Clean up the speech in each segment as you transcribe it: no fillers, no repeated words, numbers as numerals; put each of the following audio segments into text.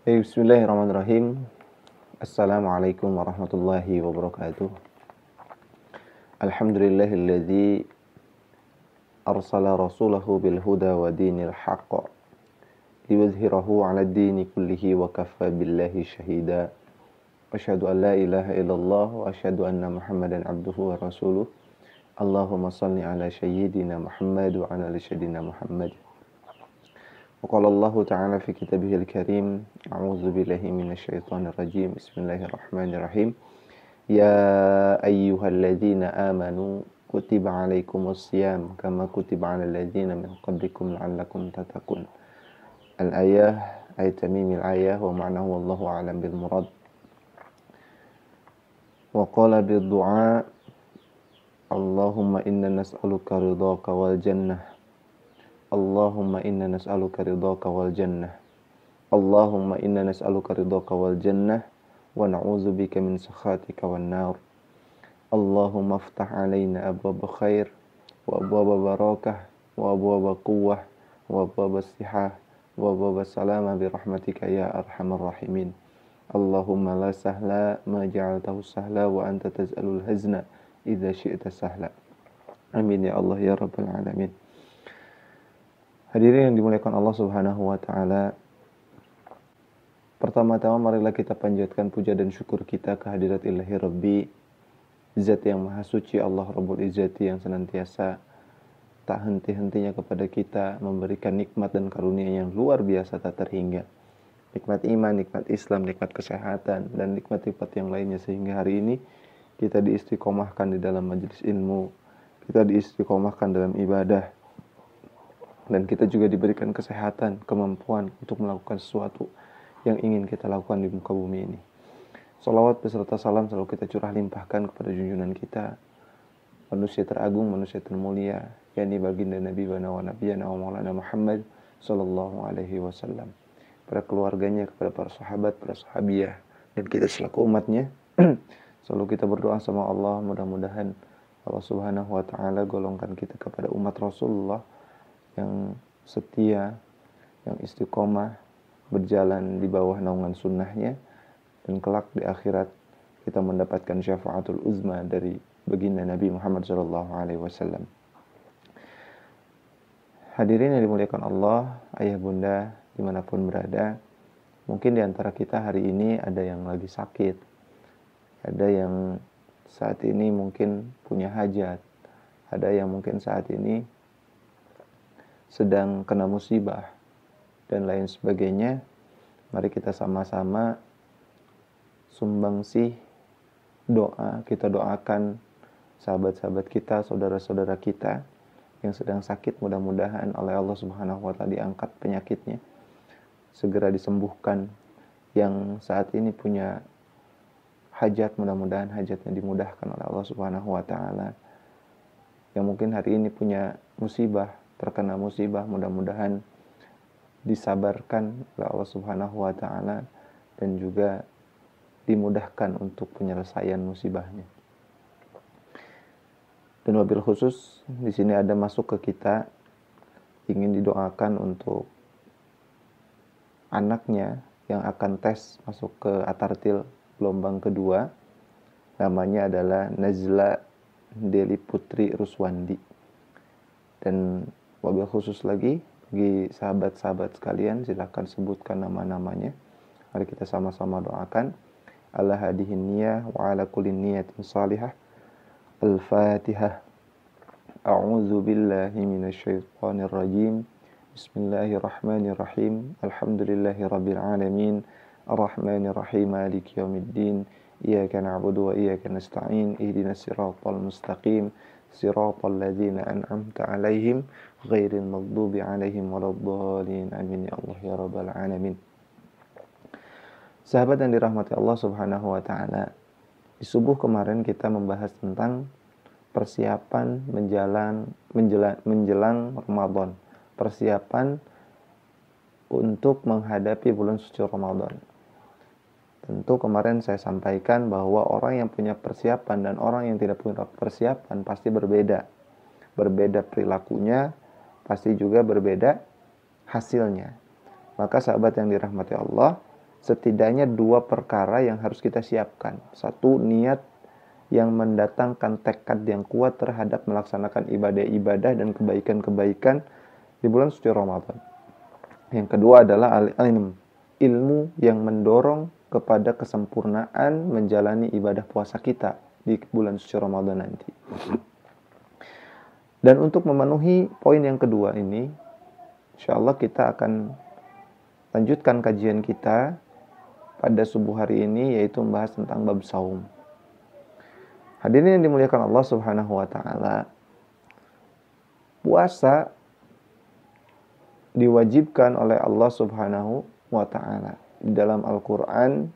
Bismillahirrahmanirrahim. Assalamualaikum warahmatullahi wabarakatuh. Alhamdulillahilladzi arsala rasulahu bil huda wa dinil haqq liyudhhirahu 'ala ad-dini kullihi wa kaffa billahi shahida. Asyhadu an la ilaha illallah wa asyhadu anna Muhammadan abduhu wa rasuluh. Allahumma shalli 'ala sayyidina Muhammad wa 'ala ali sayyidina Muhammad. وقال الله تعالى في كتابه الكريم أعوذ بالله من الشيطان الرجيم بسم الله الرحمن الرحيم يا أيها الذين آمنوا كتب عليكم الصيام كما كتب على الذين من قبلكم لعلكم تتقون. الآية أي تميم الآية ومعناه والله أعلم بالمراد. وقال بالدعاء اللهم إنا نسألك رضاك والجنة Allahumma inna nas'aluka ridhaka wal jannah. Allahumma inna nas'aluka ridhaka wal jannah wa na'udzubika min sakhatika wan nar. Allahumma iftah 'alaina abwaaba khair wa abwaaba barakah wa abwaaba quwwah wa abwaaba istihah wa abwaaba salama bi rahmatika ya arhamar rahimin. Allahumma la sahla ma ja'altahu sahla wa anta taj'alul hazna idza syi'ta sahla. Amin ya Allah ya rabbal alamin. Hadirin yang dimuliakan Allah Subhanahu wa taala. Pertama-tama marilah kita panjatkan puja dan syukur kita kehadirat Ilahi Rabbi, Zat yang Maha Suci Allah Rabbul Izzati yang senantiasa tak henti-hentinya kepada kita memberikan nikmat dan karunia yang luar biasa tak terhingga. Nikmat iman, nikmat Islam, nikmat kesehatan dan nikmat-nikmat yang lainnya sehingga hari ini kita diistiqomahkan di dalam majelis ilmu, kita diistiqomahkan dalam ibadah. Dan kita juga diberikan kesehatan, kemampuan untuk melakukan sesuatu yang ingin kita lakukan di muka bumi ini. Salawat beserta salam selalu kita curah limpahkan kepada junjungan kita, manusia teragung, manusia termulia, yakni baginda Nabi wa Nabiyana wa Maulana Muhammad sallallahu alaihi wasallam, para keluarganya, kepada para sahabat, para sahabiah, dan kita selaku umatnya. Selalu kita berdoa sama Allah, mudah-mudahan Allah Subhanahu wa taala golongkan kita kepada umat Rasulullah yang setia, yang istiqomah, berjalan di bawah naungan sunnahnya, dan kelak di akhirat kita mendapatkan syafaatul uzma dari baginda Nabi Muhammad SAW. Hadirin yang dimuliakan Allah, ayah bunda dimanapun berada, mungkin di antara kita hari ini ada yang lagi sakit, ada yang saat ini mungkin punya hajat, ada yang mungkin saat ini sedang kena musibah dan lain sebagainya. Mari kita sama-sama sumbangsih doa, kita doakan sahabat-sahabat kita, saudara-saudara kita yang sedang sakit, mudah-mudahan oleh Allah Subhanahu wa taala diangkat penyakitnya, segera disembuhkan. Yang saat ini punya hajat, mudah-mudahan hajatnya dimudahkan oleh Allah Subhanahu wa taala. Yang mungkin hari ini punya musibah, terkena musibah, mudah-mudahan disabarkan oleh Allah Subhanahu wa taala dan juga dimudahkan untuk penyelesaian musibahnya. Dan wabil khusus di sini ada masuk ke kita, ingin didoakan untuk anaknya yang akan tes masuk ke Atartil gelombang kedua. Namanya adalah Nazla Deli Putri Ruswandi. Dan wabil khusus lagi bagi sahabat-sahabat sekalian, silakan sebutkan nama-namanya. Mari kita sama-sama doakan. Ala hadihin niyah wa ala kulli niyatin salihah. Al-Fatihah. A'udzu billahi minasyaitonir rajim. Bismillahirrahmanirrahim. Alhamdulillahi rabbil alamin. Arrahmanir rahim. Maliki yaumiddin. Iyyaka na'budu wa iyyaka nasta'in. Ihdinas siratal mustaqim. Siratal ladzina an'amta 'alaihim ghairil maghdubi 'alaihim waladdallin. Amin ya Allah ya rabbal alamin. Sahabat yang dirahmati Allah Subhanahu wa taala, di subuh kemarin kita membahas tentang persiapan menjelang Ramadan, persiapan untuk menghadapi bulan suci Ramadan. Tentu kemarin saya sampaikan bahwa orang yang punya persiapan dan orang yang tidak punya persiapan pasti berbeda. Berbeda perilakunya, pasti juga berbeda hasilnya. Maka sahabat yang dirahmati Allah, setidaknya 2 perkara yang harus kita siapkan. Satu, niat yang mendatangkan tekad yang kuat terhadap melaksanakan ibadah-ibadah dan kebaikan-kebaikan di bulan suci Ramadan. Yang kedua adalah ilmu yang mendorong kepada kesempurnaan menjalani ibadah puasa kita di bulan suci Ramadan nanti. Dan untuk memenuhi poin yang kedua ini, insyaallah kita akan lanjutkan kajian kita pada subuh hari ini, yaitu membahas tentang bab saum. Hadirin yang dimuliakan Allah Subhanahu wa taala, puasa diwajibkan oleh Allah Subhanahu wa taala. Di dalam Al-Qur'an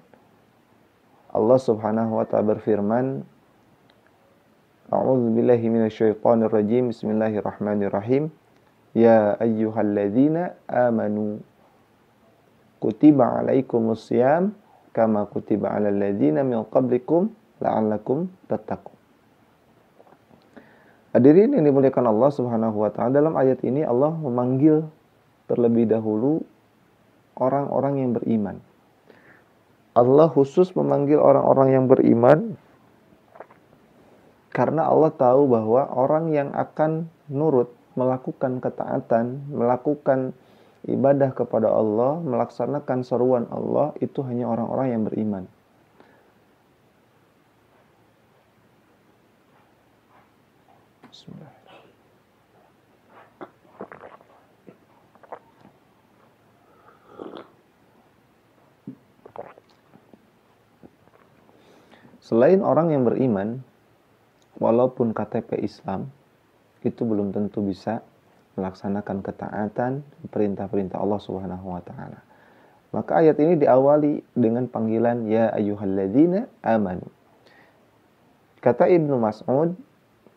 Allah Subhanahu wa taala berfirman, A'udzu billahi minasyaitonir rajim. Bismillahirrahmanirrahim. Ya ayyuhalladzina amanu kutiba alaikumus syiyam kama kutiba alal ladzina min qablikum la'allakum tattaqun. Hadirin yang dimuliakan Allah Subhanahu wa taala, dalam ayat ini Allah memanggil terlebih dahulu orang-orang yang beriman. Allah khusus memanggil orang-orang yang beriman karena Allah tahu bahwa orang yang akan nurut, melakukan ketaatan, melakukan ibadah kepada Allah, melaksanakan seruan Allah, itu hanya orang-orang yang beriman. Bismillah. Selain orang yang beriman, walaupun KTP Islam, itu belum tentu bisa melaksanakan ketaatan perintah-perintah Allah Subhanahu wa taala. Maka ayat ini diawali dengan panggilan ya ayyuhalladzina amanu. Kata Ibnu Mas'ud,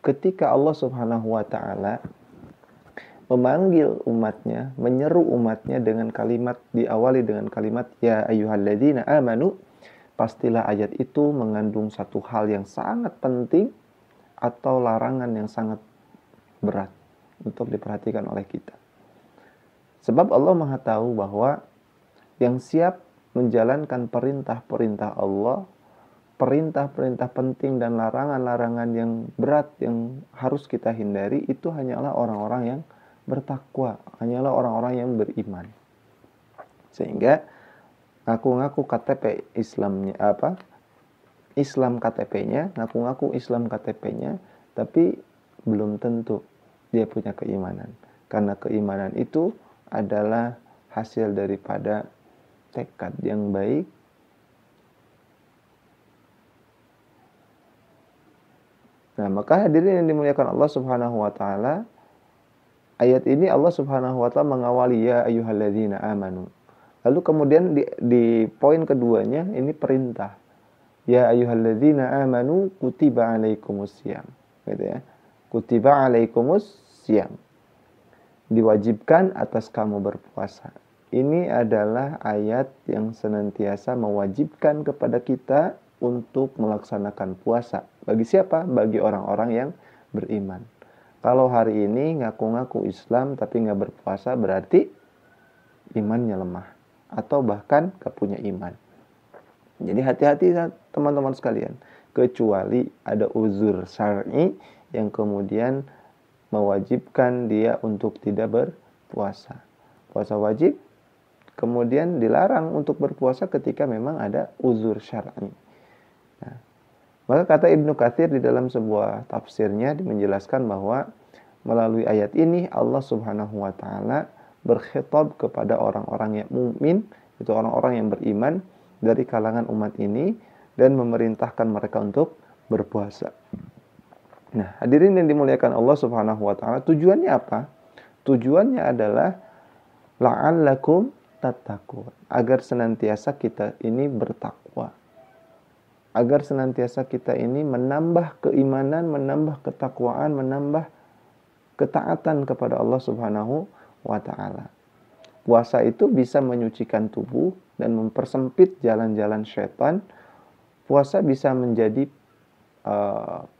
ketika Allah Subhanahu wa taala memanggil umatnya, menyeru umatnya dengan kalimat, diawali dengan kalimat ya ayyuhalladzina amanu, pastilah ayat itu mengandung satu hal yang sangat penting atau larangan yang sangat berat untuk diperhatikan oleh kita. Sebab Allah Maha tahu bahwa yang siap menjalankan perintah-perintah Allah, perintah-perintah penting dan larangan-larangan yang berat yang harus kita hindari, itu hanyalah orang-orang yang bertakwa, hanyalah orang-orang yang beriman. Sehingga ngaku-ngaku KTP Islamnya Islam KTP-nya, ngaku-ngaku Islam KTP-nya, tapi belum tentu dia punya keimanan. Karena keimanan itu adalah hasil daripada tekad yang baik, nah maka hadirin yang dimuliakan Allah Subhanahu wa taala, ayat ini Allah Subhanahu wa taala mengawali ya ayyuhalladzina amanu. Lalu kemudian di poin keduanya ini perintah. Ya ayyuhalladzina amanu kutiba alaikumussyam. Gitu ya. Kutiba alaikumussyam. Diwajibkan atas kamu berpuasa. Ini adalah ayat yang senantiasa mewajibkan kepada kita untuk melaksanakan puasa. Bagi siapa? Bagi orang-orang yang beriman. Kalau hari ini ngaku-ngaku Islam tapi nggak berpuasa, berarti imannya lemah. Atau bahkan gak punya iman. Jadi hati-hati teman-teman sekalian. Kecuali ada uzur syar'i yang kemudian mewajibkan dia untuk tidak berpuasa. Puasa wajib, kemudian dilarang untuk berpuasa ketika memang ada uzur syar'i. Nah, maka kata Ibnu Katsir di dalam sebuah tafsirnya menjelaskan bahwa melalui ayat ini Allah Subhanahu wa taala berkhitab kepada orang-orang yang mukmin, itu orang-orang yang beriman dari kalangan umat ini, dan memerintahkan mereka untuk berpuasa. Nah, hadirin yang dimuliakan Allah Subhanahu wa taala, tujuannya apa? Tujuannya adalah la'allakum tattaqun, agar senantiasa kita ini bertakwa. Agar senantiasa kita ini menambah keimanan, menambah ketakwaan, menambah ketaatan kepada Allah Subhanahu wa ta'ala. Puasa itu bisa menyucikan tubuh dan mempersempit jalan-jalan syaitan. Puasa bisa menjadi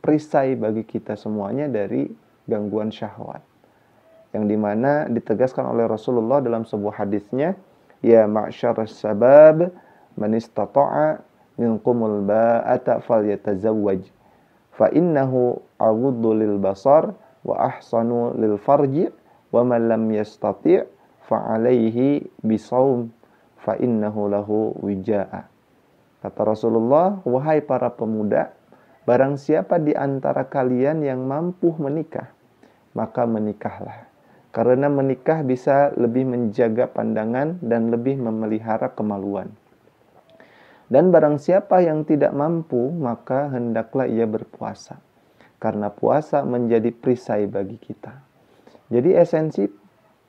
perisai bagi kita semuanya dari gangguan syahwat. Yang dimana ditegaskan oleh Rasulullah dalam sebuah hadisnya, ya ma'syarus sabab man istata'a minkumul ba'ata falyatazawwaj fa innahu aghuddu lil basar wa ahsanu lil farji wa man lam yastati' fa alaihi bisawm fa innahu lahu wijaa. Kata Rasulullah, wahai para pemuda, barang siapa di antara kalian yang mampu menikah, maka menikahlah. Karena menikah bisa lebih menjaga pandangan dan lebih memelihara kemaluan. Dan barang siapa yang tidak mampu, maka hendaklah ia berpuasa. Karena puasa menjadi perisai bagi kita. Jadi esensi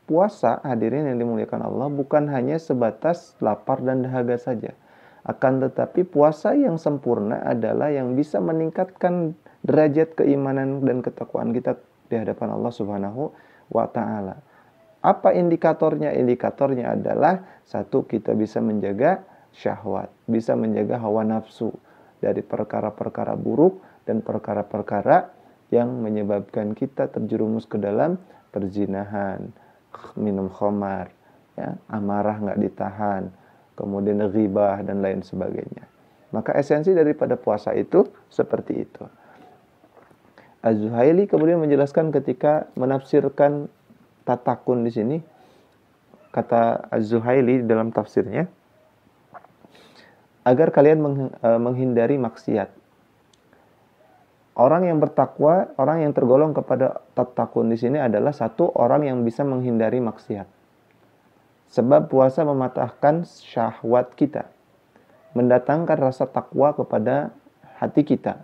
puasa, hadirin yang dimuliakan Allah, bukan hanya sebatas lapar dan dahaga saja. Akan tetapi puasa yang sempurna adalah yang bisa meningkatkan derajat keimanan dan ketakwaan kita di hadapan Allah Subhanahu wa ta'ala. Apa indikatornya? Indikatornya adalah satu, kita bisa menjaga syahwat, bisa menjaga hawa nafsu dari perkara-perkara buruk dan perkara-perkara yang menyebabkan kita terjerumus ke dalam perzinahan, minum khamar, ya, amarah nggak ditahan, kemudian ghibah dan lain sebagainya. Maka esensi daripada puasa itu seperti itu. Az-Zuhaili kemudian menjelaskan ketika menafsirkan tatakun di sini, kata Az-Zuhaili dalam tafsirnya, agar kalian menghindari maksiat. Orang yang bertakwa, orang yang tergolong kepada tatakun di sini adalah satu orang yang bisa menghindari maksiat. Sebab puasa mematahkan syahwat kita, mendatangkan rasa takwa kepada hati kita,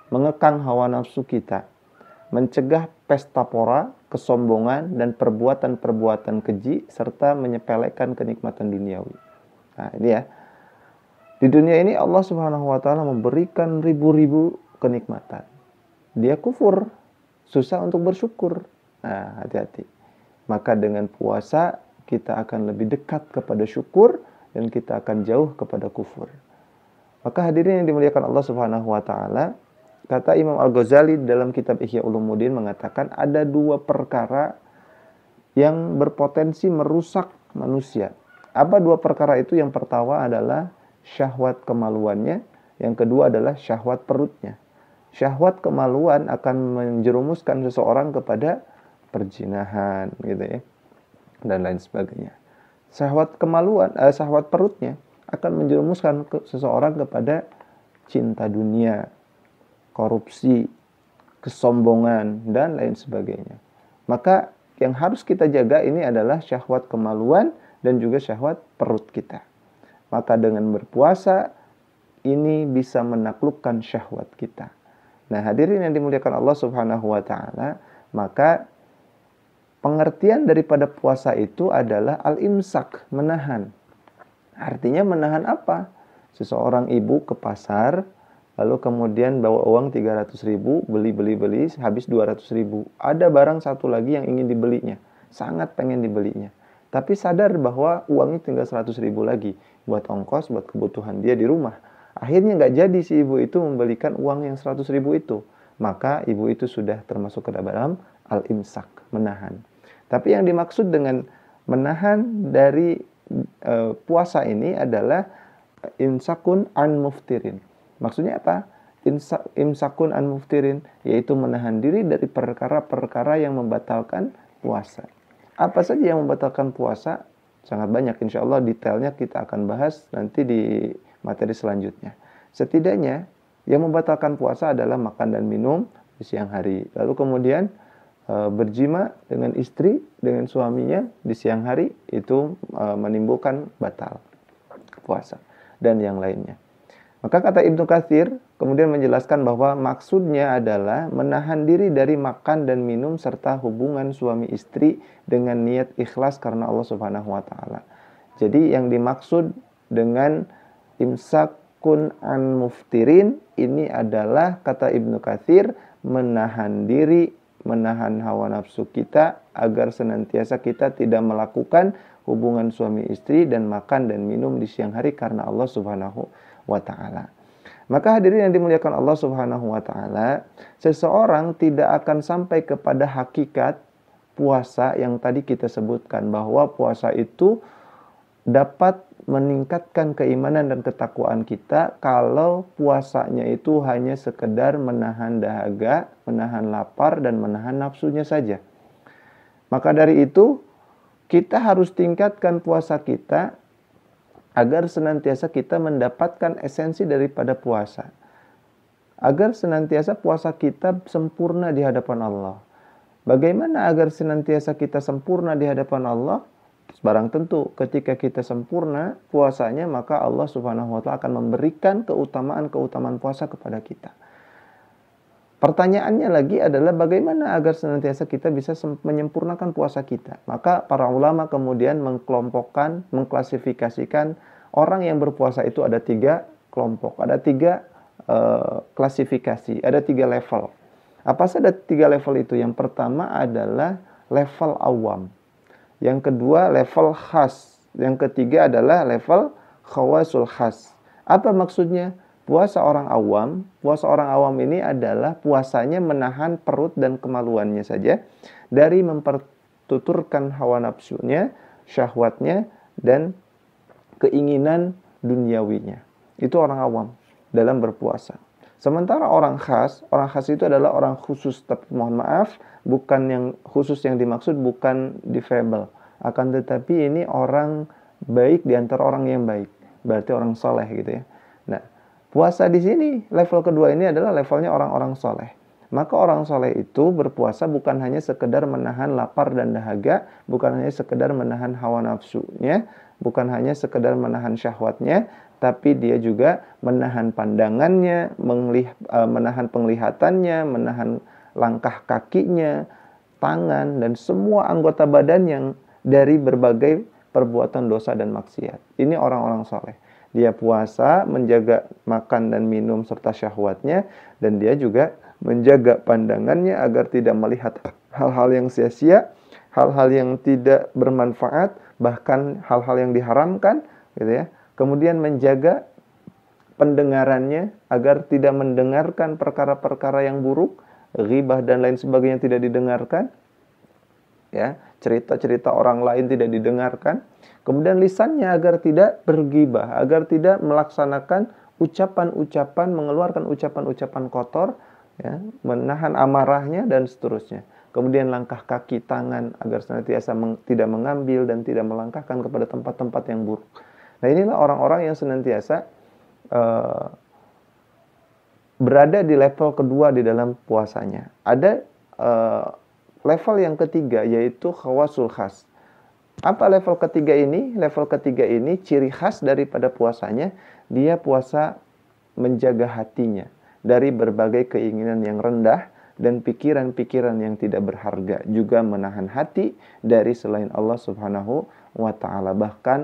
mengekang hawa nafsu kita, mencegah pesta pora, kesombongan, dan perbuatan-perbuatan keji, serta menyepelekan kenikmatan duniawi. Nah, ini ya. Di dunia ini Allah Subhanahu wa ta'ala memberikan ribu-ribu kenikmatan. Dia kufur, susah untuk bersyukur. Nah, hati-hati. Maka dengan puasa kita akan lebih dekat kepada syukur dan kita akan jauh kepada kufur. Maka hadirin yang dimuliakan Allah Subhanahu wa ta'ala, kata Imam Al-Ghazali dalam kitab Ihya Ulumuddin mengatakan ada dua perkara yang berpotensi merusak manusia. Apa dua perkara itu? Yang pertama adalah syahwat kemaluannya, yang kedua adalah syahwat perutnya. Syahwat kemaluan akan menjerumuskan seseorang kepada perzinahan, gitu ya, dan lain sebagainya. Syahwat kemaluan, syahwat perutnya akan menjerumuskan seseorang kepada cinta dunia, korupsi, kesombongan, dan lain sebagainya. Maka yang harus kita jaga ini adalah syahwat kemaluan dan juga syahwat perut kita. Maka dengan berpuasa ini bisa menaklukkan syahwat kita. Nah, hadirin yang dimuliakan Allah Subhanahu wa ta'ala, maka pengertian daripada puasa itu adalah al-imsak, menahan. Artinya menahan apa? Seseorang ibu ke pasar, lalu kemudian bawa uang 300.000, beli, habis 200.000. Ada barang satu lagi yang ingin dibelinya, sangat pengen dibelinya. Tapi sadar bahwa uangnya tinggal 100.000 lagi buat ongkos, buat kebutuhan dia di rumah. Akhirnya nggak jadi si ibu itu membelikan uang yang 100.000 itu. Maka ibu itu sudah termasuk ke dalam al-imsak, menahan. Tapi yang dimaksud dengan menahan dari puasa ini adalah imsakun an muftirin. Maksudnya apa? Imsakun an muftirin, yaitu menahan diri dari perkara-perkara yang membatalkan puasa. Apa saja yang membatalkan puasa? Sangat banyak, insya Allah detailnya kita akan bahas nanti di materi selanjutnya. Setidaknya yang membatalkan puasa adalah makan dan minum di siang hari. Lalu kemudian berjima dengan istri, dengan suaminya di siang hari, itu menimbulkan batal puasa dan yang lainnya. Maka kata Ibnu Katsir kemudian menjelaskan bahwa maksudnya adalah menahan diri dari makan dan minum serta hubungan suami istri dengan niat ikhlas karena Allah Subhanahu wa ta'ala. Jadi yang dimaksud dengan imsakun an muftirin ini adalah, kata Ibnu Katsir, menahan diri, menahan hawa nafsu kita agar senantiasa kita tidak melakukan hubungan suami istri dan makan dan minum di siang hari karena Allah Subhanahu wa ta'ala. Maka hadirin yang dimuliakan Allah Subhanahu wa ta'ala, seseorang tidak akan sampai kepada hakikat puasa yang tadi kita sebutkan, bahwa puasa itu dapat meningkatkan keimanan dan ketakwaan kita kalau puasanya itu hanya sekedar menahan dahaga, menahan lapar, dan menahan nafsunya saja. Maka dari itu, kita harus tingkatkan puasa kita agar senantiasa kita mendapatkan esensi daripada puasa. Agar senantiasa puasa kita sempurna di hadapan Allah. Bagaimana agar senantiasa kita sempurna di hadapan Allah? Barang tentu ketika kita sempurna puasanya, maka Allah Subhanahu wa taala akan memberikan keutamaan-keutamaan puasa kepada kita. Pertanyaannya lagi adalah bagaimana agar senantiasa kita bisa menyempurnakan puasa kita. Maka para ulama kemudian mengkelompokkan, mengklasifikasikan orang yang berpuasa itu ada 3 kelompok, ada 3 klasifikasi, ada 3 level. Apa saja 3 level itu? Yang pertama adalah level awam. Yang kedua level khas. Yang ketiga adalah level khawasul khas. Apa maksudnya? Puasa orang awam ini adalah puasanya menahan perut dan kemaluannya saja dari mempertuturkan hawa nafsunya, syahwatnya, dan keinginan duniawinya. Itu orang awam dalam berpuasa. Sementara orang khas itu adalah orang khusus, tapi mohon maaf, bukan yang khusus yang dimaksud bukan difabel. Akan tetapi ini orang baik di antara orang yang baik. Berarti orang soleh gitu ya. Nah, puasa di sini, level kedua ini adalah levelnya orang-orang soleh. Maka orang soleh itu berpuasa bukan hanya sekedar menahan lapar dan dahaga, bukan hanya sekedar menahan hawa nafsunya, bukan hanya sekedar menahan syahwatnya, tapi dia juga menahan pandangannya, menahan penglihatannya, menahan langkah kakinya, tangan, dan semua anggota badan yang dari berbagai perbuatan dosa dan maksiat. Ini orang-orang soleh. Dia puasa, menjaga makan dan minum serta syahwatnya, dan dia juga menjaga pandangannya agar tidak melihat hal-hal yang sia-sia, hal-hal yang tidak bermanfaat, bahkan hal-hal yang diharamkan, gitu ya. Kemudian menjaga pendengarannya agar tidak mendengarkan perkara-perkara yang buruk, ghibah dan lain sebagainya tidak didengarkan. Ya, cerita-cerita orang lain tidak didengarkan. Kemudian lisannya agar tidak bergibah, agar tidak melaksanakan ucapan-ucapan, mengeluarkan ucapan-ucapan kotor, ya, menahan amarahnya dan seterusnya. Kemudian langkah kaki, tangan agar senantiasa tidak mengambil dan tidak melangkahkan kepada tempat-tempat yang buruk. Nah, inilah orang-orang yang senantiasa berada di level kedua di dalam puasanya. Ada level yang ketiga, yaitu khawasul khas. Apa level ketiga ini? Level ketiga ini ciri khas daripada puasanya, dia puasa menjaga hatinya dari berbagai keinginan yang rendah dan pikiran-pikiran yang tidak berharga, juga menahan hati dari selain Allah Subhanahu wa taala. Bahkan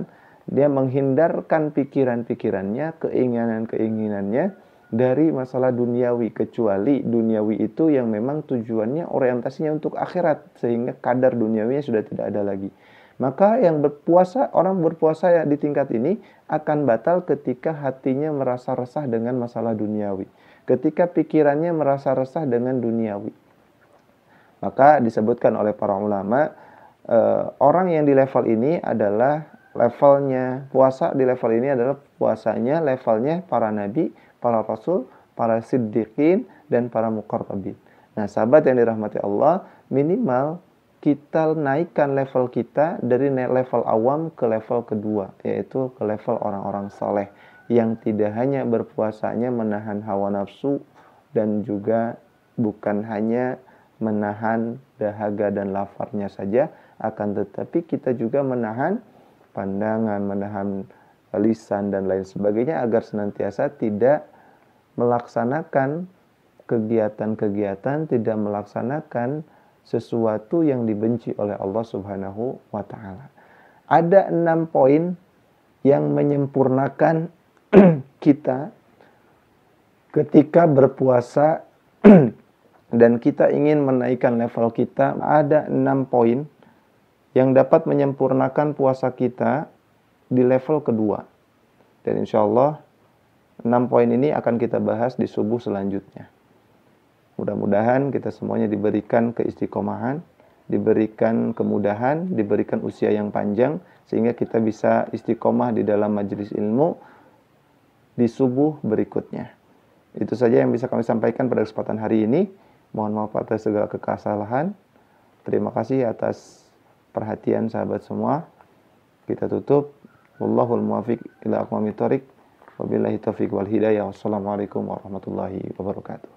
dia menghindarkan pikiran-pikirannya, keinginan-keinginannya dari masalah duniawi, kecuali duniawi itu yang memang tujuannya, orientasinya untuk akhirat, sehingga kadar duniawinya sudah tidak ada lagi. Maka yang berpuasa, orang berpuasa di tingkat ini akan batal ketika hatinya merasa resah dengan masalah duniawi, ketika pikirannya merasa resah dengan duniawi. Maka disebutkan oleh para ulama, orang yang di level ini adalah levelnya, puasa di level ini adalah puasanya levelnya para nabi, para rasul, para siddiqin, dan para muqarrabin. Nah, sahabat yang dirahmati Allah, minimal kita naikkan level kita dari level awam ke level kedua, yaitu ke level orang-orang soleh, yang tidak hanya berpuasanya menahan hawa nafsu, dan juga bukan hanya menahan dahaga dan laparnya saja, akan tetapi kita juga menahan pandangan, menahan lisan dan lain sebagainya, agar senantiasa tidak melaksanakan kegiatan-kegiatan, tidak melaksanakan sesuatu yang dibenci oleh Allah Subhanahu wa taala. Ada 6 poin yang menyempurnakan kita ketika berpuasa dan kita ingin menaikkan level kita. Ada 6 poin yang dapat menyempurnakan puasa kita di level kedua. Dan insya Allah 6 poin ini akan kita bahas di subuh selanjutnya. Mudah-mudahan kita semuanya diberikan keistiqomahan diberikan kemudahan, diberikan usia yang panjang, sehingga kita bisa istiqomah di dalam majelis ilmu di subuh berikutnya. Itu saja yang bisa kami sampaikan pada kesempatan hari ini. Mohon maaf atas segala kesalahan. Terima kasih atas perhatian sahabat semua. Kita tutup. Wallahul muwaffiq ila aqwamit thoriq. Wabillahi taufiq wal hidayah. Wassalamualaikum warahmatullahi wabarakatuh.